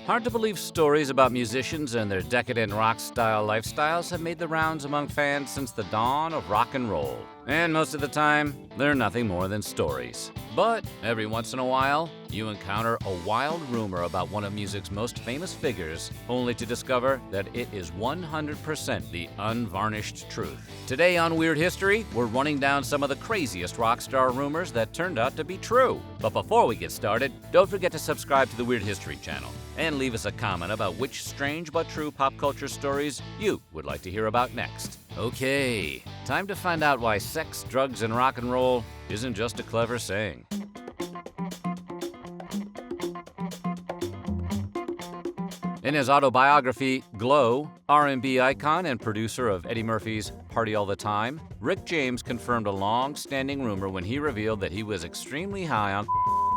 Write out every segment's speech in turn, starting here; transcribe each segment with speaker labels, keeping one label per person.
Speaker 1: Hard to believe stories about musicians and their decadent rock-style lifestyles have made the rounds among fans since the dawn of rock and roll. And most of the time, they're nothing more than stories. But every once in a while, you encounter a wild rumor about one of music's most famous figures, only to discover that it is 100% the unvarnished truth. Today on Weird History, we're running down some of the craziest rock star rumors that turned out to be true. But before we get started, don't forget to subscribe to the Weird History channel and leave us a comment about which strange but true pop culture stories you would like to hear about next. Okay, time to find out why sex, drugs, and rock and roll isn't just a clever saying. In his autobiography, Glow, R&B icon and producer of Eddie Murphy's Party All the Time, Rick James confirmed a long-standing rumor when he revealed that he was extremely high on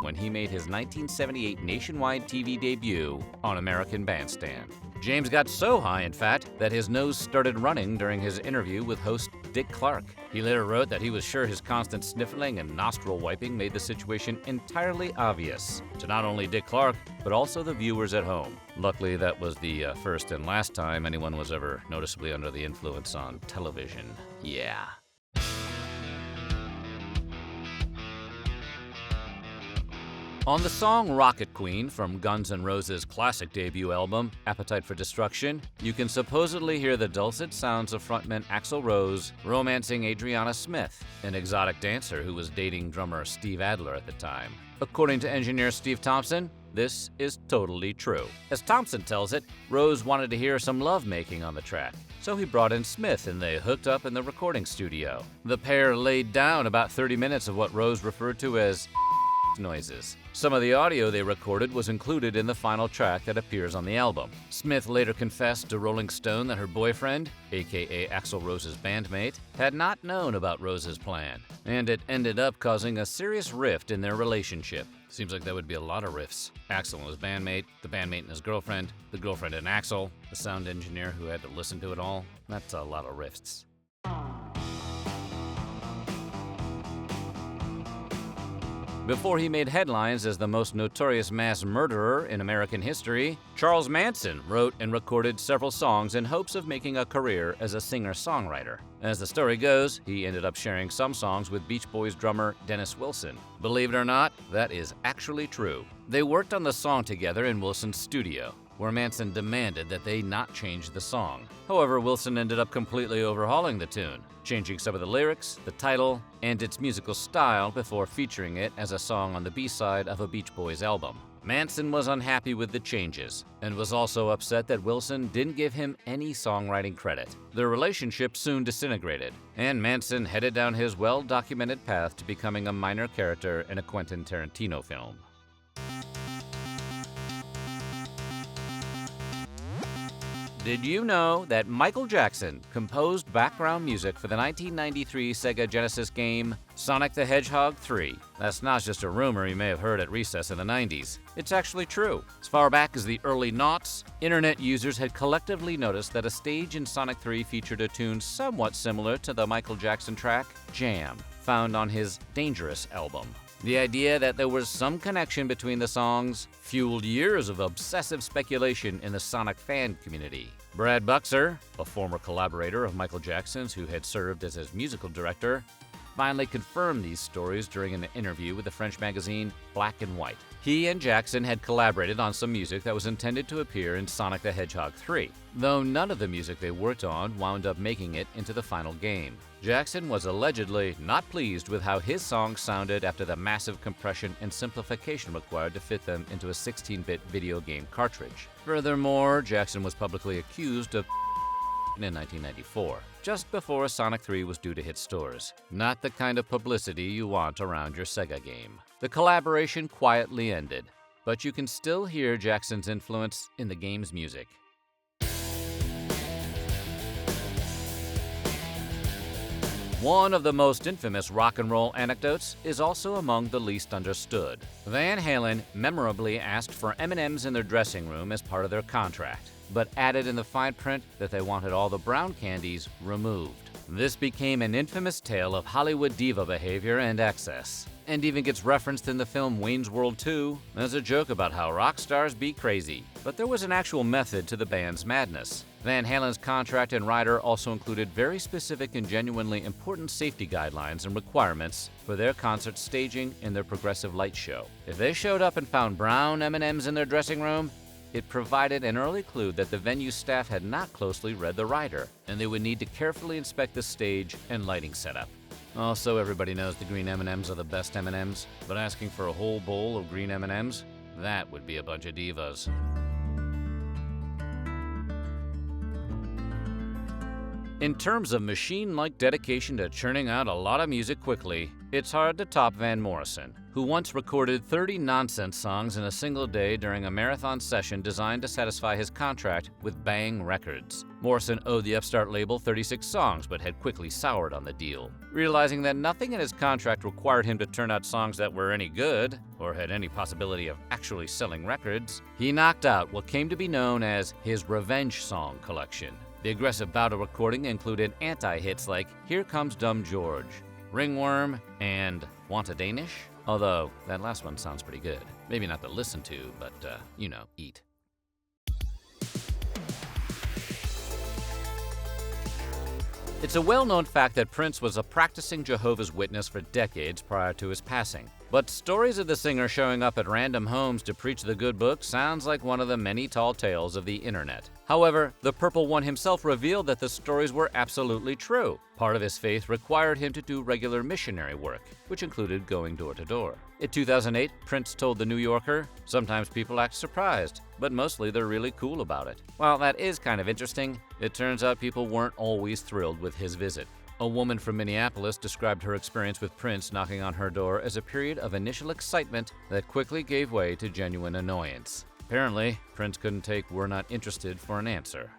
Speaker 1: when he made his 1978 nationwide TV debut on American Bandstand. James got so high, in fact, that his nose started running during his interview with host Dick Clark. He later wrote that he was sure his constant sniffling and nostril wiping made the situation entirely obvious to not only Dick Clark, but also the viewers at home. Luckily, that was the first and last time anyone was ever noticeably under the influence on television. Yeah. On the song Rocket Queen from Guns N' Roses' classic debut album, Appetite for Destruction, you can supposedly hear the dulcet sounds of frontman Axl Rose romancing Adriana Smith, an exotic dancer who was dating drummer Steve Adler at the time. According to engineer Steve Thompson, this is totally true. As Thompson tells it, Rose wanted to hear some lovemaking on the track, so he brought in Smith and they hooked up in the recording studio. The pair laid down about 30 minutes of what Rose referred to as noises. Some of the audio they recorded was included in the final track that appears on the album. Smith later confessed to Rolling Stone that her boyfriend, aka Axl Rose's bandmate, had not known about Rose's plan, and it ended up causing a serious rift in their relationship. Seems like there would be a lot of rifts. Axl and his bandmate, the bandmate and his girlfriend, the girlfriend and Axl, the sound engineer who had to listen to it all. That's a lot of rifts. Before he made headlines as the most notorious mass murderer in American history, Charles Manson wrote and recorded several songs in hopes of making a career as a singer-songwriter. As the story goes, he ended up sharing some songs with Beach Boys drummer Dennis Wilson. Believe it or not, that is actually true. They worked on the song together in Wilson's studio, where Manson demanded that they not change the song. However, Wilson ended up completely overhauling the tune, changing some of the lyrics, the title, and its musical style before featuring it as a song on the B-side of a Beach Boys album. Manson was unhappy with the changes, and was also upset that Wilson didn't give him any songwriting credit. Their relationship soon disintegrated, and Manson headed down his well-documented path to becoming a minor character in a Quentin Tarantino film. Did you know that Michael Jackson composed background music for the 1993 Sega Genesis game Sonic the Hedgehog 3? That's not just a rumor you may have heard at recess in the 90s. It's actually true. As far back as the early noughts, internet users had collectively noticed that a stage in Sonic 3 featured a tune somewhat similar to the Michael Jackson track Jam, found on his Dangerous album. The idea that there was some connection between the songs fueled years of obsessive speculation in the Sonic fan community. Brad Buxer, a former collaborator of Michael Jackson's who had served as his musical director, finally confirmed these stories during an interview with the French magazine Black and White. He and Jackson had collaborated on some music that was intended to appear in Sonic the Hedgehog 3, though none of the music they worked on wound up making it into the final game. Jackson was allegedly not pleased with how his songs sounded after the massive compression and simplification required to fit them into a 16-bit video game cartridge. Furthermore, Jackson was publicly accused of in 1994, just before Sonic 3 was due to hit stores. Not the kind of publicity you want around your Sega game. The collaboration quietly ended, but you can still hear Jackson's influence in the game's music. One of the most infamous rock and roll anecdotes is also among the least understood. Van Halen memorably asked for M&Ms in their dressing room as part of their contract, but added in the fine print that they wanted all the brown candies removed. This became an infamous tale of Hollywood diva behavior and excess. and even gets referenced in the film Wayne's World 2 as a joke about how rock stars be crazy. But there was an actual method to the band's madness. Van Halen's contract and rider also included very specific and genuinely important safety guidelines and requirements for their concert staging and their progressive light show. If they showed up and found brown M&Ms in their dressing room, it provided an early clue that the venue staff had not closely read the rider, and they would need to carefully inspect the stage and lighting setup. Also, everybody knows the green M&Ms are the best M&Ms, but asking for a whole bowl of green M&Ms? That would be a bunch of divas. In terms of machine-like dedication to churning out a lot of music quickly, it's hard to top Van Morrison, who once recorded 30 nonsense songs in a single day during a marathon session designed to satisfy his contract with Bang Records. Morrison owed the upstart label 36 songs, but had quickly soured on the deal. Realizing that nothing in his contract required him to turn out songs that were any good, or had any possibility of actually selling records, he knocked out what came to be known as his revenge song collection. The aggressive bout of recording included anti-hits like Here Comes Dumb George, Ringworm, and Want a Danish? Although, that last one sounds pretty good. Maybe not to listen to, but, eat. It's a well-known fact that Prince was a practicing Jehovah's Witness for decades prior to his passing. But stories of the singer showing up at random homes to preach the good book sounds like one of the many tall tales of the internet. However, the Purple One himself revealed that the stories were absolutely true. Part of his faith required him to do regular missionary work, which included going door to door. In 2008, Prince told The New Yorker, "Sometimes people act surprised, but mostly they're really cool about it." While that is kind of interesting, it turns out people weren't always thrilled with his visit. A woman from Minneapolis described her experience with Prince knocking on her door as a period of initial excitement that quickly gave way to genuine annoyance. Apparently, Prince couldn't take "we're not interested" for an answer.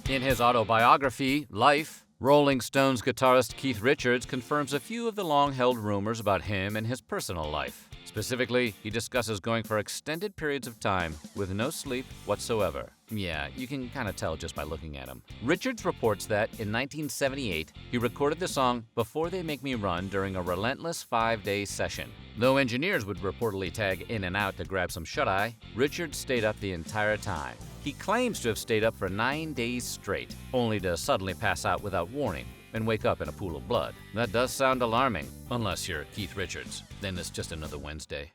Speaker 1: In his autobiography, Life, Rolling Stones guitarist Keith Richards confirms a few of the long-held rumors about him and his personal life. Specifically, he discusses going for extended periods of time with no sleep whatsoever. Yeah, you can kind of tell just by looking at him. Richards reports that in 1978, he recorded the song Before They Make Me Run during a relentless 5-day session. Though engineers would reportedly tag in and out to grab some shut-eye, Richards stayed up the entire time. He claims to have stayed up for 9 days straight, only to suddenly pass out without warning and wake up in a pool of blood. That does sound alarming, unless you're Keith Richards. Then it's just another Wednesday.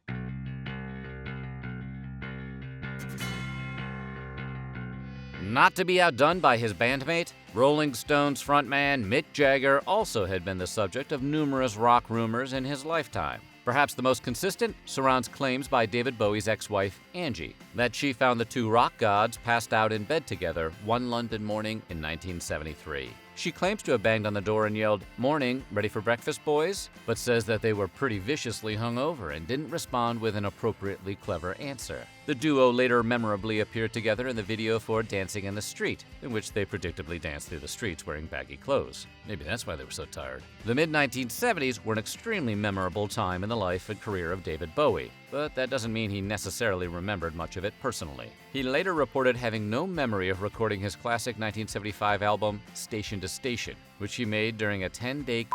Speaker 1: Not to be outdone by his bandmate, Rolling Stones frontman Mick Jagger also had been the subject of numerous rock rumors in his lifetime. Perhaps the most consistent surrounds claims by David Bowie's ex-wife, Angie, that she found the two rock gods passed out in bed together one London morning in 1973. She claims to have banged on the door and yelled, "Morning, ready for breakfast, boys?" but says that they were pretty viciously hungover and didn't respond with an appropriately clever answer. The duo later memorably appeared together in the video for Dancing in the Street, in which they predictably danced through the streets wearing baggy clothes. Maybe that's why they were so tired. The mid-1970s were an extremely memorable time in the life and career of David Bowie, but that doesn't mean he necessarily remembered much of it personally. He later reported having no memory of recording his classic 1975 album, Station to Station, which he made during a 10-day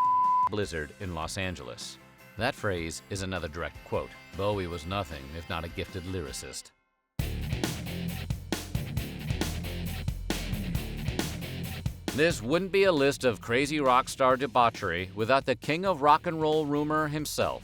Speaker 1: blizzard in Los Angeles. That phrase is another direct quote. Bowie was nothing if not a gifted lyricist. This wouldn't be a list of crazy rock star debauchery without the king of rock and roll rumor himself,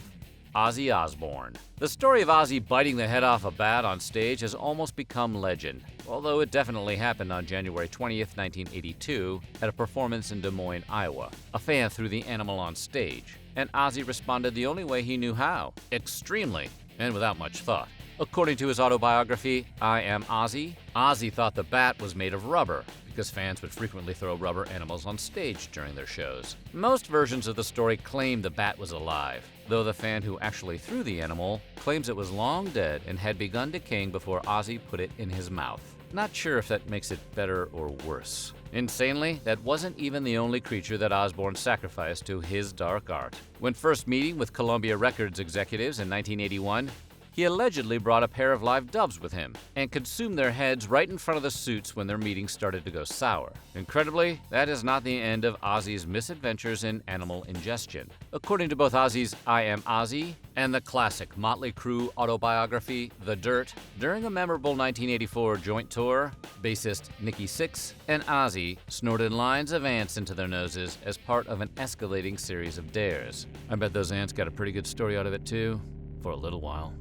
Speaker 1: Ozzy Osbourne. The story of Ozzy biting the head off a bat on stage has almost become legend, although it definitely happened on January 20th, 1982, at a performance in Des Moines, Iowa. A fan threw the animal on stage, and Ozzy responded the only way he knew how, extremely, and without much thought. According to his autobiography, I Am Ozzy, Ozzy thought the bat was made of rubber, because fans would frequently throw rubber animals on stage during their shows. Most versions of the story claim the bat was alive, though the fan who actually threw the animal claims it was long dead and had begun decaying before Ozzy put it in his mouth. Not sure if that makes it better or worse. Insanely, that wasn't even the only creature that Osbourne sacrificed to his dark art. When first meeting with Columbia Records executives in 1981, he allegedly brought a pair of live doves with him and consumed their heads right in front of the suits when their meeting started to go sour. Incredibly, that is not the end of Ozzy's misadventures in animal ingestion. According to both Ozzy's I Am Ozzy and the classic Motley Crue autobiography, The Dirt, during a memorable 1984 joint tour, bassist Nikki Sixx and Ozzy snorted lines of ants into their noses as part of an escalating series of dares. I bet those ants got a pretty good story out of it too, for a little while.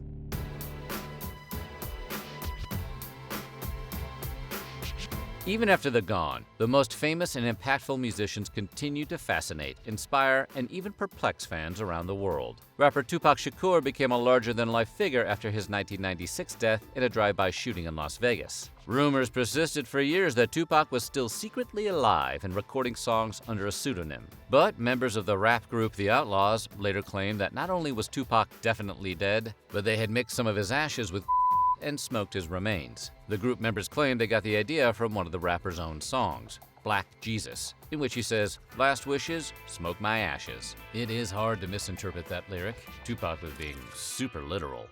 Speaker 1: Even after they're gone, the most famous and impactful musicians continue to fascinate, inspire, and even perplex fans around the world. Rapper Tupac Shakur became a larger-than-life figure after his 1996 death in a drive-by shooting in Las Vegas. Rumors persisted for years that Tupac was still secretly alive and recording songs under a pseudonym. But members of the rap group The Outlaws later claimed that not only was Tupac definitely dead, but they had mixed some of his ashes with and smoked his remains. The group members claim they got the idea from one of the rapper's own songs, Black Jesus, in which he says, "Last wishes, smoke my ashes." It is hard to misinterpret that lyric. Tupac was being super literal.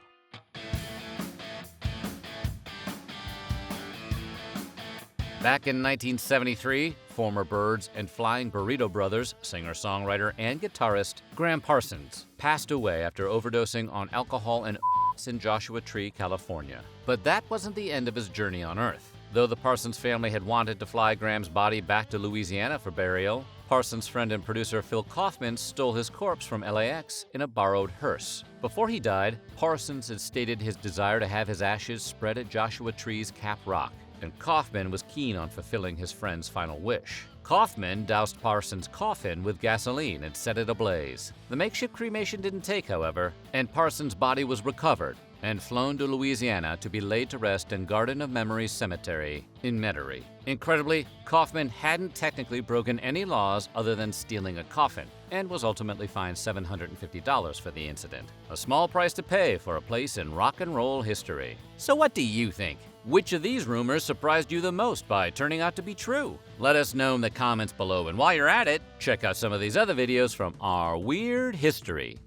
Speaker 1: Back in 1973, former Byrds and Flying Burrito Brothers singer-songwriter and guitarist Graham Parsons passed away after overdosing on alcohol and in Joshua Tree, California. But that wasn't the end of his journey on Earth. Though the Parsons family had wanted to fly Graham's body back to Louisiana for burial, Parsons' friend and producer Phil Kaufman stole his corpse from LAX in a borrowed hearse. Before he died, Parsons had stated his desire to have his ashes spread at Joshua Tree's Cap Rock, and Kaufman was keen on fulfilling his friend's final wish. Kaufman doused Parsons' coffin with gasoline and set it ablaze. The makeshift cremation didn't take, however, and Parsons' body was recovered and flown to Louisiana to be laid to rest in Garden of Memories Cemetery in Metairie. Incredibly, Kaufman hadn't technically broken any laws other than stealing a coffin, and was ultimately fined $750 for the incident. A small price to pay for a place in rock and roll history. So what do you think? Which of these rumors surprised you the most by turning out to be true? Let us know in the comments below, and while you're at it, check out some of these other videos from our weird history.